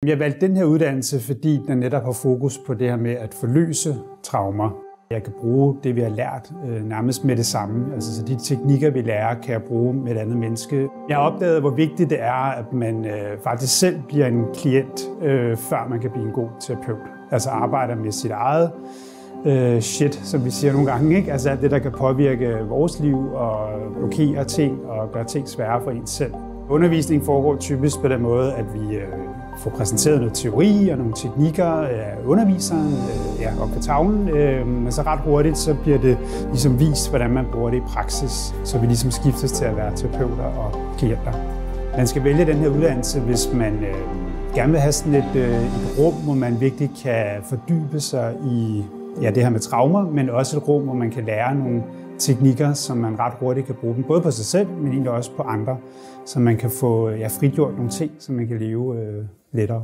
Jeg valgte den her uddannelse, fordi den netop har fokus på det her med at forløse traumer. Jeg kan bruge det, vi har lært nærmest med det samme. Altså, så de teknikker, vi lærer, kan jeg bruge med et andet menneske. Jeg har opdaget, hvor vigtigt det er, at man faktisk selv bliver en klient, før man kan blive en god terapeut. Altså arbejder med sit eget shit, som vi siger nogle gange, ikke? Altså alt det, der kan påvirke vores liv og blokere ting og gøre ting svære for ens selv. Undervisningen foregår typisk på den måde, at vi får præsenteret noget teori og nogle teknikker af underviseren op på tavlen. Men så ret hurtigt så bliver det ligesom vist, hvordan man bruger det i praksis, så vi ligesom skiftes til at være terapeuter og klienter. Man skal vælge den her uddannelse, hvis man gerne vil have sådan et rum, hvor man virkelig kan fordybe sig i det her med traumer, men også et rum, hvor man kan lære nogle teknikker, som man ret hurtigt kan bruge dem, både på sig selv, men egentlig også på andre, så man kan få frigjort nogle ting, så man kan leve lettere.